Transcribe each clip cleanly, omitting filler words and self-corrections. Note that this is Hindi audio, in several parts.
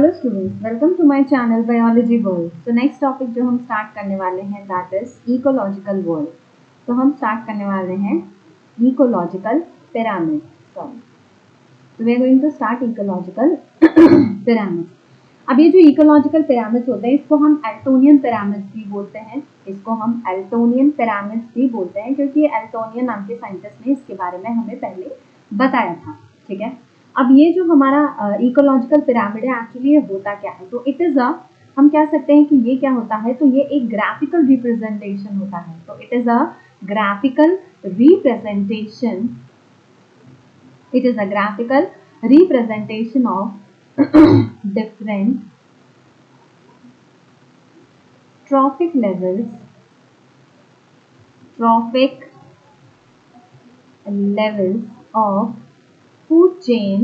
Hello students, welcome to my channel biology world. तो नेक्स्ट टॉपिक जो हम स्टार्ट करने वाले हैं दैट इज इकोलॉजिकल वर्ल्ड। तो हम स्टार्ट करने वाले हैं इकोलॉजिकल पिरामिड। तो we are going to start ecological pyramid. अब ये जो इकोलॉजिकल पिरामिड्स होते हैं इसको हम एल्टोनियन पिरामिड्स भी बोलते हैं। इसको हम एल्टोनियन पिरामिड्स भी बोलते हैं क्योंकि एल्टोनियन नाम के साइंटिस्ट ने इसके बारे में हमें पहले बताया था। ठीक है, अब ये जो हमारा इकोलॉजिकल पिरामिड है एक्चुअली ये होता क्या है, तो इट इज हम कह सकते हैं कि ये क्या होता है, तो ये एक ग्राफिकल रिप्रेजेंटेशन होता है। तो it is a graphical representation, it is a graphical representation of different trophic levels of food chain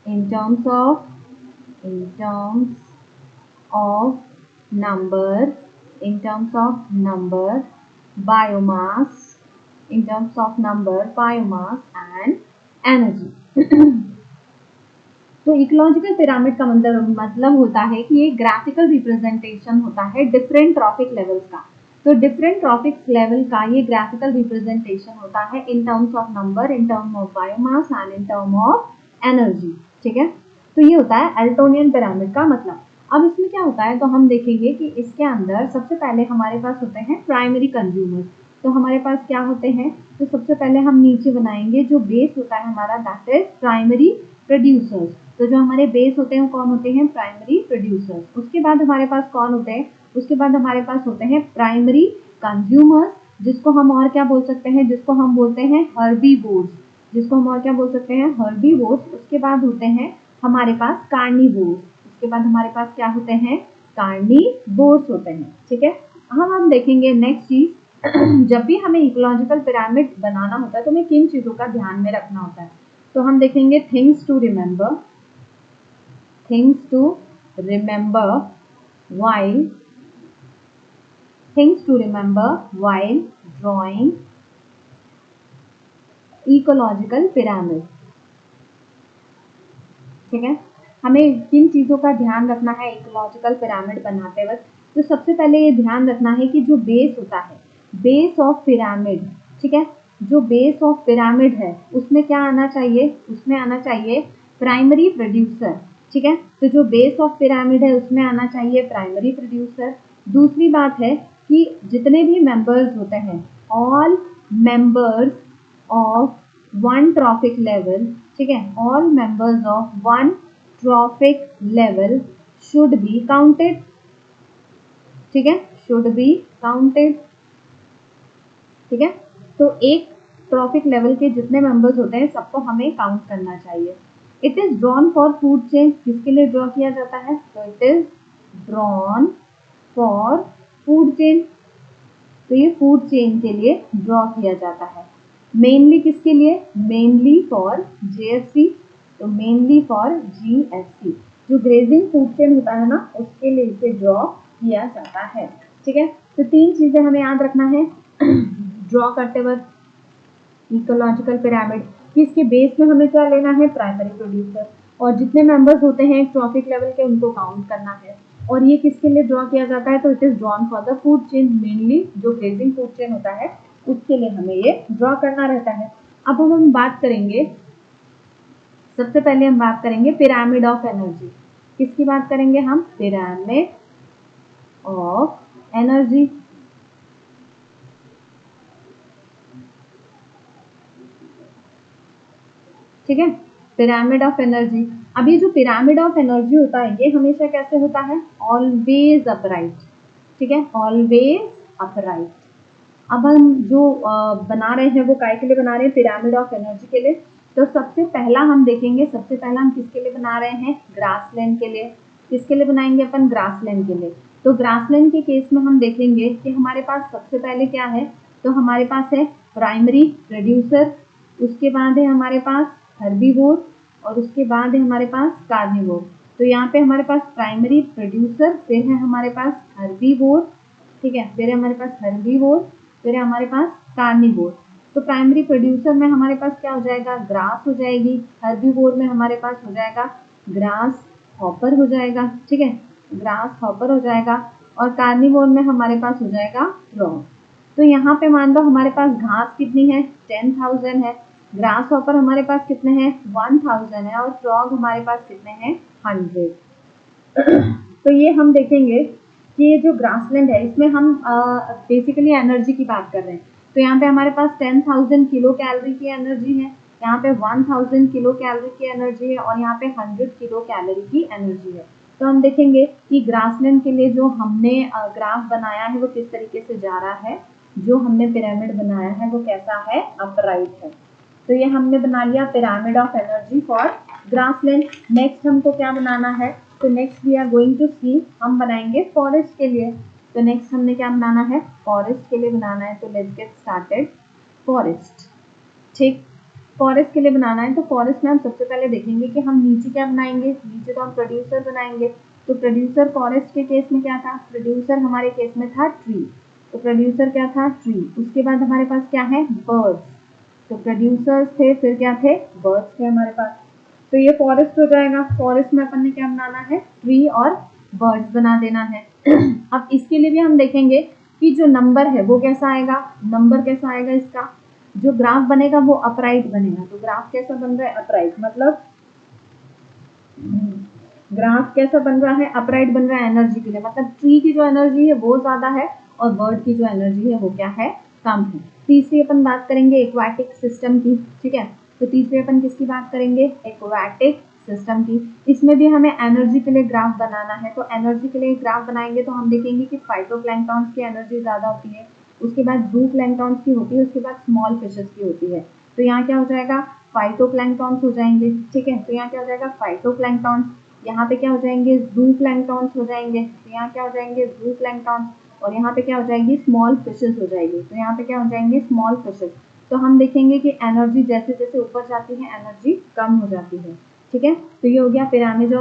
in terms of number, biomass, and energy. तो इकोलॉजिकल पिरामिड का मतलब होता है कि ये ग्राफिकल रिप्रेजेंटेशन होता है डिफरेंट ट्रॉफिक लेवल्स का। तो डिफरेंट ट्रॉफिक लेवल का ये ग्राफिकल रिप्रेजेंटेशन होता है in terms of number, in term of biomass and in term of energy. ठीक है, तो ये होता है एल्टोनियन पिरामिड का मतलब। अब इसमें क्या होता है, तो हम देखेंगे कि इसके अंदर सबसे पहले हमारे पास होते हैं प्राइमरी कंज्यूमर्स। तो हमारे पास क्या होते हैं, तो सबसे पहले हम नीचे बनाएंगे जो बेस होता है हमारा दैट इज प्राइमरी प्रोड्यूसर्स। तो जो हमारे बेस होते हैं वो कौन होते हैं, प्राइमरी प्रोड्यूसर्स। उसके बाद हमारे पास कौन होते हैं, उसके बाद हमारे पास होते हैं प्राइमरी कंज्यूमर्स, जिसको हम और क्या बोल सकते हैं, जिसको हम बोलते हैं हर्बीवोर्स, जिसको हम और क्या बोल सकते हैं, हर्बीवोर्स। उसके बाद होते हैं हमारे पास कार्निवोर्स, उसके बाद हमारे पास क्या होते हैं, कार्निवोर्स होते हैं। ठीक है, हम देखेंगे नेक्स्ट चीज जब भी हमें इकोलॉजिकल पिरामिड बनाना होता है तो हमें किन चीजों का ध्यान में रखना होता है। तो हम देखेंगे things to remember while drawing ecological pyramid। ठीक है, हमें किन चीजों का ध्यान रखना है इकोलॉजिकल पिरामिड बनाते वक्त। तो सबसे पहले ये ध्यान रखना है कि जो बेस होता है, बेस ऑफ पिरामिड, ठीक है, जो बेस ऑफ पिरामिड है उसमें क्या आना चाहिए, उसमें आना चाहिए प्राइमरी प्रोड्यूसर। ठीक है, तो जो बेस ऑफ पिरामिड है उसमें आना चाहिए प्राइमरी प्रोड्यूसर। दूसरी बात है कि जितने भी मेंबर्स होते हैं, all members of one trophic level, ठीक है, all members of one trophic level should be counted. ठीक है, शुड बी काउंटेड। ठीक है, तो एक ट्रॉफिक लेवल के जितने मेंबर्स होते हैं सबको हमें काउंट करना चाहिए। It is drawn for food chain, किसके लिए ड्रॉ किया जाता है, तो it is drawn for food chain. तो ये फूड चेन के लिए ड्रॉ किया जाता है। मेनली किसके लिए, मेनली फॉर जीएससी, तो मेनली फॉर जीएससी, जो ग्रेजिंग फूड चेन होता है ना उसके लिए इसे ड्रॉ किया जाता है। ठीक है, तो तीन चीजें हमें याद रखना है ड्रॉ करते वक्त इकोलॉजिकल पिरामिड कि इसके बेस में हमें क्या लेना है, प्राइमरी प्रोड्यूसर, और जितने मेंबर्स होते हैं ट्रॉफिक लेवल के उनको काउंट करना है। और ये किसके लिए ड्रॉ किया जाता है, तो it is drawn for the food chain, mainly जो ग्रेजिंग फूड चेन होता है उसके लिए हमें ये ड्रॉ करना रहता है। अब हम बात करेंगे, सबसे पहले हम बात करेंगे पिरामिड ऑफ एनर्जी। किसकी बात करेंगे हम, पिरामिड ऑफ एनर्जी। ठीक है, पिरामिड ऑफ एनर्जी। अब ये जो पिरामिड ऑफ एनर्जी होता है ये हमेशा कैसे होता है, ऑलवेज अपराइट। ठीक है, ऑलवेज अपराइट। अब हम जो बना रहे हैं वो काय के लिए बना रहे हैं, पिरामिड ऑफ एनर्जी के लिए। तो सबसे पहला हम देखेंगे, सबसे पहला हम किसके लिए बना रहे हैं, ग्रासलैंड के लिए। किसके लिए बनाएंगे अपन, ग्रासलैंड के लिए। तो ग्रासलैंड के केस में हम देखेंगे कि हमारे पास सबसे पहले क्या है, तो हमारे पास है प्राइमरी प्रोड्यूसर, उसके बाद है हमारे पास हर्बीवोर, और उसके बाद है हमारे पास कार्निवोर। तो यहाँ पे हमारे पास प्राइमरी प्रोड्यूसर, फिर है हमारे पास हर्बीवोर, ठीक है, फिर है हमारे पास हर्बीवोर, फिर है हमारे पास कार्निवोर। तो प्राइमरी प्रोड्यूसर में हमारे पास क्या हो जाएगा, ग्रास हो जाएगी, हर्बीवोर में हमारे पास हो जाएगा ग्रास हॉपर हो जाएगा, ठीक है, ग्रास हॉपर हो जाएगा। और कार्निवोर में हमारे पास हो जाएगा फ्रॉग। तो यहाँ पे मान लो हमारे पास घास कितनी है, 10,000 है, ग्रास हॉपर हमारे पास कितने हैं, 1000 है, और फ्रॉग हमारे पास कितने हैं, 100। तो ये हम देखेंगे कि ये जो ग्रासलैंड है इसमें हम बेसिकली एनर्जी की बात कर रहे हैं। तो यहाँ पे हमारे पास 10,000 किलो कैलोरी की एनर्जी है, यहाँ पे 1000 किलो कैलोरी की एनर्जी है, और यहाँ पे 100 किलो कैलोरी की एनर्जी है। तो हम देखेंगे कि ग्रासलैंड के लिए जो हमने ग्राफ बनाया है वो किस तरीके से जा रहा है, जो हमने पिरामिड बनाया है वो कैसा है, अपराइट है। तो ये हमने बना लिया pyramid of energy for grassland. Next हमको क्या बनाना है, तो next we are going to see, हम बनाएंगे फॉरेस्ट के लिए। तो नेक्स्ट हमने क्या बनाना है, फॉरेस्ट के लिए बनाना है। तो लेट्स गेट स्टार्टेड फॉरेस्ट। ठीक, फॉरेस्ट के लिए बनाना है। तो फॉरेस्ट में हम सबसे पहले देखेंगे कि हम नीचे क्या बनाएंगे, नीचे तो हम प्रोड्यूसर बनाएंगे। तो प्रोड्यूसर फॉरेस्ट के केस में क्या था, प्रोड्यूसर हमारे केस में था ट्री। तो प्रोड्यूसर क्या था, ट्री। उसके बाद हमारे पास क्या है, बर्ड्स। तो प्रोड्यूसर्स थे, फिर क्या थे, बर्ड्स थे हमारे पास। तो ये फॉरेस्ट हो जाएगा। फॉरेस्ट में अपन ने क्या बनाना है, ट्री और बर्ड्स बना देना है। अब इसके लिए भी हम देखेंगे कि जो नंबर है वो कैसा आएगा, नंबर कैसा आएगा इसका, जो ग्राफ बनेगा वो अपराइट बनेगा। तो ग्राफ कैसा बन रहा है, अपराइट, मतलब ग्राफ कैसा बन रहा है, अपराइट बन रहा है एनर्जी के लिए, मतलब ट्री की जो एनर्जी है वो ज्यादा है और बर्ड की जो एनर्जी है वो क्या है, कम है। तीसरी अपन बात करेंगे एक्वाटिक सिस्टम की, ठीक है। तो तीसरी अपन किसकी बात करेंगे, एक्वाटिक सिस्टम की। इसमें भी हमें एनर्जी के लिए ग्राफ बनाना है। तो एनर्जी के लिए ग्राफ बनाएंगे तो हम देखेंगे कि फाइटोप्लैंक्टन्स की एनर्जी ज्यादा होती है, उसके बाद जूप्लैंक्टन्स की होती है, उसके बाद स्मॉल फिशेस की होती है। तो यहाँ क्या हो जाएगा, फाइटोप्लैंक्टन्स हो जाएंगे, ठीक है। तो यहाँ क्या हो जाएगा, फाइटोप्लैंक्टन्स। यहाँ पे क्या हो जाएंगे, जूप्लैंक्टन्स हो जाएंगे। तो यहाँ क्या हो जाएंगे, जूप्लैंक्टन्स। और यहाँ पे क्या हो जाएगी, स्मॉल फिशेस हो जाएगी। तो यहाँ पे क्या हो जाएंगे, स्मॉल फिशेस। तो हम देखेंगे कि एनर्जी जैसे जैसे ऊपर जाती है एनर्जी कम हो जाती है, ठीक है। तो ये हो गया पिरामिड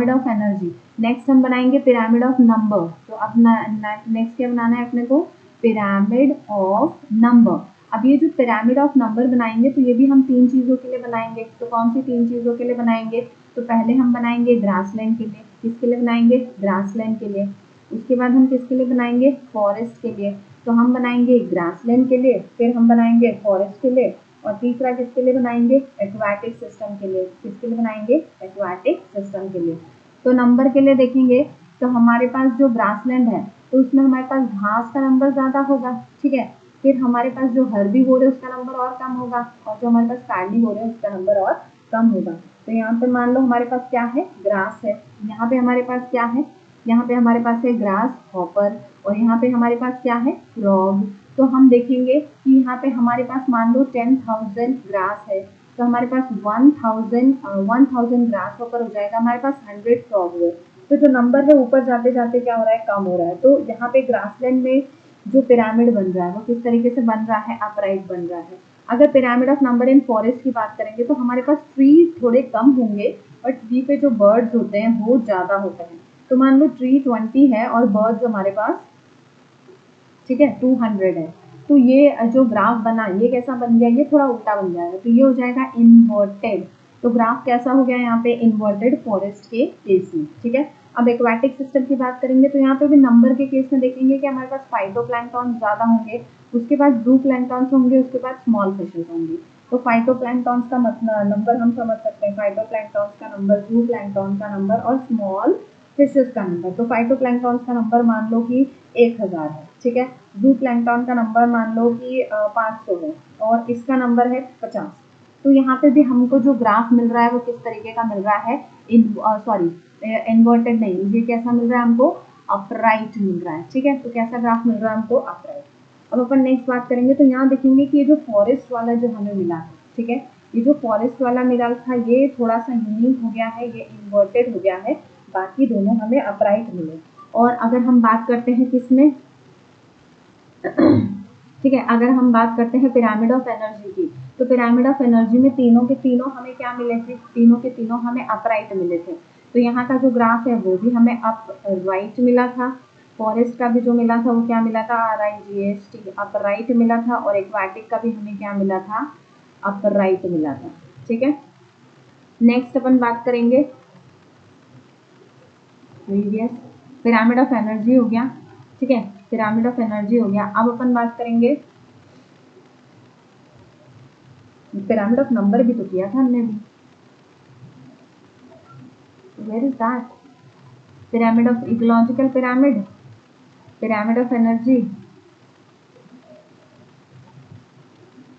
ऑफ एनर्जी। नेक्स्ट हम बनाएंगे पिरामिड ऑफ नंबर। तो अब नेक्स्ट क्या बनाना है अपने को, पिरामिड ऑफ नंबर। अब ये जो पिरामिड ऑफ नंबर बनाएंगे तो ये भी हम 3 चीजों के लिए बनाएंगे। तो कौन सी 3 चीजों के लिए बनाएंगे, तो पहले हम बनाएंगे ग्रासलैंड के लिए। किसके लिए बनाएंगे, ग्रासलैंड के लिए। उसके बाद हम किसके लिए बनाएंगे, फॉरेस्ट के लिए। तो हम बनाएंगे ग्रासलैंड के लिए, फिर हम बनाएंगे फॉरेस्ट के लिए, और तीसरा किसके लिए बनाएंगे, एक्वाटिक सिस्टम के लिए। किसके लिए बनाएंगे, एक्वाटिक सिस्टम के लिए। तो नंबर के लिए देखेंगे तो हमारे पास जो ग्रासलैंड है तो उसमें हमारे पास घास का नंबर ज्यादा होगा, ठीक है। फिर हमारे पास जो हर्बीवोर है उसका नंबर और कम होगा, और जो हमारे पास कार्निवोर है उसका नंबर और कम होगा। तो यहाँ पे मान लो हमारे पास क्या है, ग्रास है। यहाँ पे हमारे पास क्या है, यहाँ पे हमारे पास है ग्रास हॉपर, और यहाँ पे हमारे पास क्या है, फ्रॉग। तो हम देखेंगे कि यहाँ पे हमारे पास मान लो 10,000 ग्रास है, तो हमारे पास 1000 ग्रास हॉपर हो जाएगा, हमारे पास 100 फ्रॉग है। तो जो नंबर है ऊपर जाते जाते क्या हो रहा है, कम हो रहा है। तो यहाँ पे ग्रासलैंड में जो पिरामिड बन रहा है वो किस तरीके से बन रहा है, अपराइट बन रहा है। अगर pyramid of number in forest की बात करेंगे तो हमारे पास ट्री थोड़े कम होंगे, और ट्री पे जो बर्ड्स होते हैं वो ज्यादा होते हैं। तो मान लो ट्री 20 है और बर्ड्स हमारे पास, ठीक है, 200 है। तो ये जो ग्राफ बना ये कैसा बन गया, ये थोड़ा उल्टा बन जाएगा। तो ये हो जाएगा इन्वर्टेड। तो ग्राफ कैसा हो गया यहाँ पे, इन्वर्टेड फॉरेस्ट के केस में, ठीक है। अब एक्वाटिक सिस्टम की बात करेंगे तो यहाँ पे भी नंबर के केस में देखेंगे कि हमारे पास फाइटोप्लैंक्टन ज्यादा होंगे, उसके बाद जूप्लैंक्टन होंगे, उसके बाद स्मॉल फिशेस होंगी। तो फाइटोप्लैंक्टन का मतलब नंबर हम समझ सकते हैं, फाइटोप्लैंक्टन का नंबर, जूप्लैंक्टन का नंबर और स्मॉल फिशेस का नंबर। तो फाइटोप्लैंक्टन का नंबर मान लो कि 1000 है, ठीक है। जूप्लैंक्टन का नंबर मान लो कि 500 है, और इसका नंबर है 50। तो यहाँ पे भी हमको जो ग्राफ मिल रहा है वो किस तरीके का मिल रहा है, इन्वर्टेड नहीं, ये कैसा मिल रहा है हमको, अपराइट मिल रहा है, ठीक है। तो कैसा ग्राफ मिल रहा है हमको, अपराइट। अब अपन नेक्स्ट बात करेंगे तो यहाँ देखेंगे कि ये जो फॉरेस्ट वाला जो हमें मिला है, ठीक है, ये जो फॉरेस्ट वाला मिला था ये थोड़ा सा यूनिक हो गया है, ये इन्वर्टेड हो गया है, बाकी दोनों हमें अपराइट मिले। और अगर हम बात करते हैं किसमें, ठीक है, अगर हम बात करते हैं पिरामिड ऑफ एनर्जी की, तो पिरामिड ऑफ एनर्जी में तीनों के तीनों हमें क्या मिले थे, तीनों के तीनों हमें अपराइट मिले थे। तो यहाँ का जो ग्राफ है वो भी हमें अप राइट मिला था, फॉरेस्ट का भी जो मिला था वो क्या मिला था, RIGHT अपराइट मिला था, और एक्वाटिक का भी हमें क्या मिला था, अपराइट मिला था, ठीक है। नेक्स्ट अपन बात करेंगे प्रीवियस। पिरामिड ऑफ एनर्जी हो गया, ठीक है, पिरामिड ऑफ एनर्जी हो गया। अब अपन बात करेंगे, पिरामिड ऑफ नंबर भी तो किया था हमने भी। Where is that? Pyramid of ecological pyramid, pyramid of energy,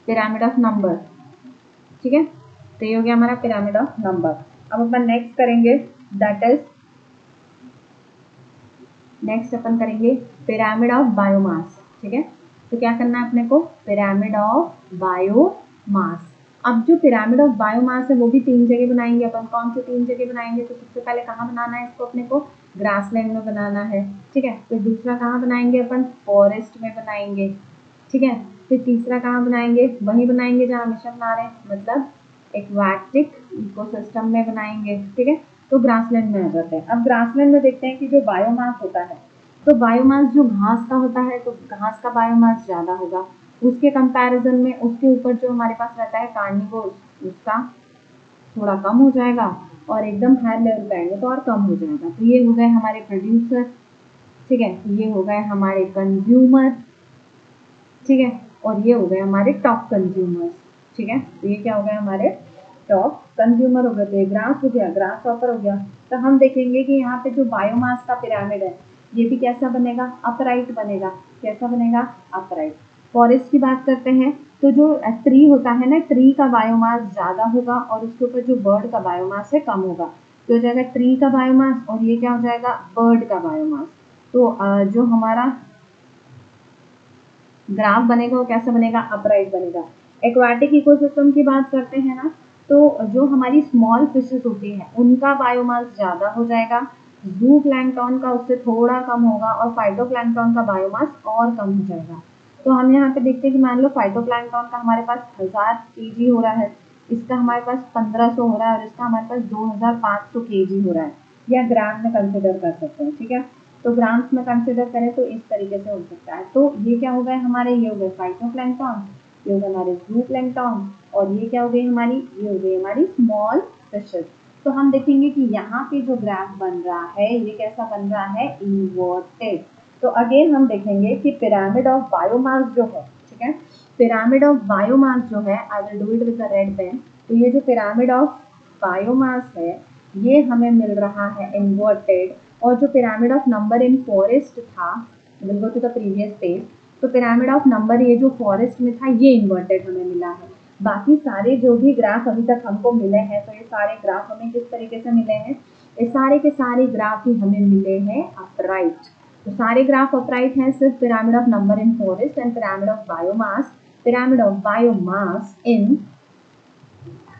pyramid of number, ठीक है। तो ये हो गया हमारा पिरामिड ऑफ नंबर। अब अपन नेक्स्ट करेंगे, दैट इज नेक्स्ट अपन करेंगे पिरामिड ऑफ बायोमास, ठीक है। तो क्या करना है अपने को, पिरामिड ऑफ बायोमास। अब जो पिरामिड ऑफ बायोमास है वो भी 3 जगह बनाएंगे अपन। कौन से 3 जगह बनाएंगे? तो सबसे पहले कहाँ बनाना है इसको अपने को, ग्रासलैंड में बनाना है, ठीक है। फिर दूसरा कहाँ बनाएंगे अपन, फॉरेस्ट में बनाएंगे, ठीक है। फिर तीसरा कहाँ बनाएंगे, वहीं बनाएंगे जहाँ हमेशा बना रहे हैं, मतलब एक्वाटिक इकोसिस्टम में बनाएंगे, ठीक है। तो ग्रासलैंड में आ जाते हैं। अब ग्रासलैंड में देखते हैं कि जो बायोमास होता है, तो बायोमास जो घास का होता है, तो घास का बायोमास ज़्यादा होगा। उसके कंपैरिजन में उसके ऊपर जो हमारे पास रहता है कार्निवोर्स, उसका थोड़ा कम हो जाएगा, और एकदम हाई लेवल पे आएंगे तो और कम हो जाएगा। तो ये हो गए हमारे प्रोड्यूसर, ठीक है, ये हो गए हमारे कंज्यूमर, ठीक है, और ये हो गए हमारे टॉप कंज्यूमर्स, ठीक है। तो ये क्या हो गया, हमारे टॉप कंज्यूमर हो गए। तो ये ग्रास हो गया, ग्रास ऑपर हो गया। तो हम देखेंगे कि यहाँ पे जो बायोमास का पिरामिड है, ये भी कैसा बनेगा, अपराइट बनेगा। कैसा बनेगा, अपराइट। फॉरेस्ट की बात करते हैं, तो जो ट्री होता है ना, ट्री का बायोमास ज़्यादा होगा और उसके ऊपर जो बर्ड का बायोमास है कम होगा। तो हो जाएगा ट्री का बायोमास, और ये क्या हो जाएगा, बर्ड का बायोमास। तो जो हमारा ग्राफ बनेगा वो कैसा बनेगा, अपराइट बनेगा। एक्वाटिक इकोसिस्टम की बात करते हैं ना, तो जो हमारी स्मॉल फिशेस होती हैं उनका बायोमास ज़्यादा हो जाएगा, जू प्लैंकटन का उससे थोड़ा कम होगा, और फाइटोप्लैंकटन का बायोमास और कम हो जाएगा। तो हम यहाँ पे देखते हैं कि मान लो फाइटोप्लैंकटन का हमारे पास 1000 केजी हो रहा है, इसका हमारे पास 1500 हो रहा है, और इसका हमारे पास 2500 केजी हो रहा है, या ग्राम में कंसिडर कर सकते हैं, ठीक है। तो ग्राम्स में कंसिडर करें तो इस तरीके से हो सकता है। तो ये क्या हो गए हमारे, ये हो गए फाइटोप्लैंकटन, ये हो गए हमारे जूप्लैंकटन, और ये क्या हो गई हमारी, ये हो गई हमारी स्मॉल फिशेस। तो हम देखेंगे कि यहाँ पे जो ग्राफ बन रहा है ये कैसा बन रहा है, इन्वर्टेड। तो अगेन हम देखेंगे कि पिरामिड ऑफ बायोमास जो है, ठीक है, पिरामिड ऑफ बायोमास जो है, I will do it with the red pen. तो ये जो पिरामिड ऑफ बायोमास है ये हमें मिल रहा है इन्वर्टेड। और जो pyramid of number in forest था, will go to the previous page. तो पिरामिड ऑफ नंबर ये जो फॉरेस्ट में था ये इन्वर्टेड हमें मिला है। बाकी सारे जो भी ग्राफ अभी तक हमको मिले हैं, तो ये सारे ग्राफ हमें किस तरीके से मिले हैं, ये सारे के सारे ग्राफ ही हमें मिले हैं अपराइट। तो सारे ग्राफ अपराइट हैं, सिर्फ pyramid of number in forest and pyramid of biomass, pyramid of biomass in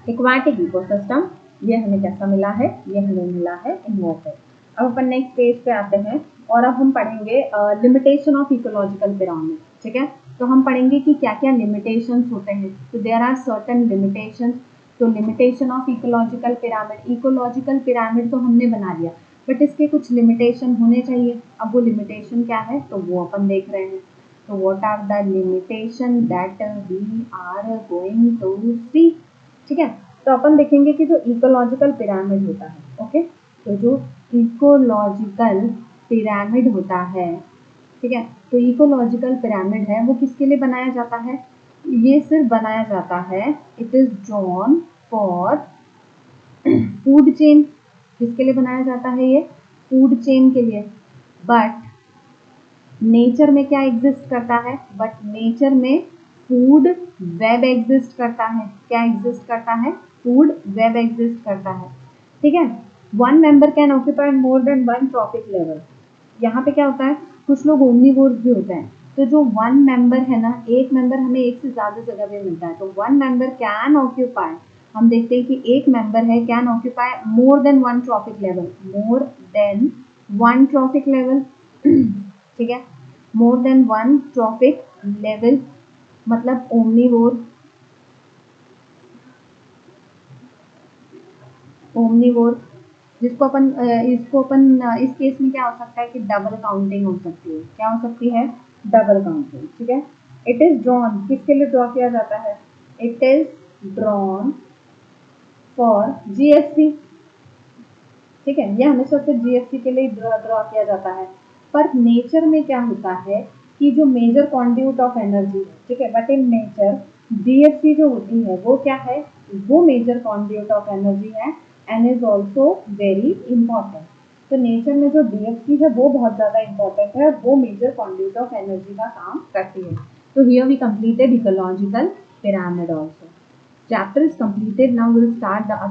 aquatic ecosystem, ये हमें कैसा मिला है, ये हमें मिला है इन्वर्टेड। अब अपन नेक्स्ट पेज पे आते हैं, और अब हम पढ़ेंगे लिमिटेशन ऑफ इकोलॉजिकल पिरामिड, ठीक है। तो हम पढ़ेंगे कि क्या क्या लिमिटेशंस होते हैं। तो देयर आर सर्टेन लिमिटेशंस। तो limitation of ecological pyramid, ecological pyramid तो हमने बना लिया, बट इसके कुछ लिमिटेशन होने चाहिए। अब वो लिमिटेशन क्या है, तो वो अपन देख रहे हैं। तो what are the limitation that we are going to see, ठीक है। तो अपन देखेंगे कि जो इकोलॉजिकल पिरामिड होता है, ओके, तो जो इकोलॉजिकल पिरामिड होता है, ठीक है, तो इकोलॉजिकल पिरामिड है वो किसके लिए बनाया जाता है, ये सिर्फ बनाया जाता है, it is drawn for food chain. किसके लिए बनाया जाता है, ये फूड चेन के लिए। बट नेचर में क्या एग्जिस्ट करता है, बट नेचर में फूड वेब एग्जिस्ट करता है। क्या एग्जिस्ट करता है, फूड वेब एग्जिस्ट करता है, ठीक है। One member can occupy more than one trophic level. यहाँ पे क्या होता है, कुछ लोग ओमनीवोर्स भी होते हैं। तो जो वन मेंबर है ना, एक मेंबर हमें एक से ज़्यादा जगह पे मिलता है, तो वन मेंबर कैन ऑक्यूपाई, हम देखते हैं कि एक मेंबर है can occupy more than one trophic level, more than one trophic level, ठीक है। More than one trophic level मतलब ओमनीवोर, ओमनीवोर जिसको अपन इसको अपन इस केस में क्या हो सकता है कि डबल काउंटिंग हो सकती है। क्या हो सकती है, डबल काउंटिंग, ठीक है। इट इज ड्रॉन, किसके लिए ड्रॉ किया जाता है, it is drawn for GST, ठीक है, ये हमेशा सिर्फ जीएफसी के लिए ड्रॉ किया जाता है। पर नेचर में क्या होता है कि जो मेजर कॉन्ड्यूट ऑफ एनर्जी है, ठीक है, बट इन नेचर जीएफसी जो होती है वो क्या है, वो मेजर कॉन्ड्यूट ऑफ एनर्जी है and is also very important. तो नेचर में जो डीएफसी है वो बहुत ज़्यादा इंपॉर्टेंट है, वो मेजर कॉन्ड्यूट ऑफ एनर्जी का काम करती है। So here we completed ecological pyramid also. Chapter is completed. Now we'll start the other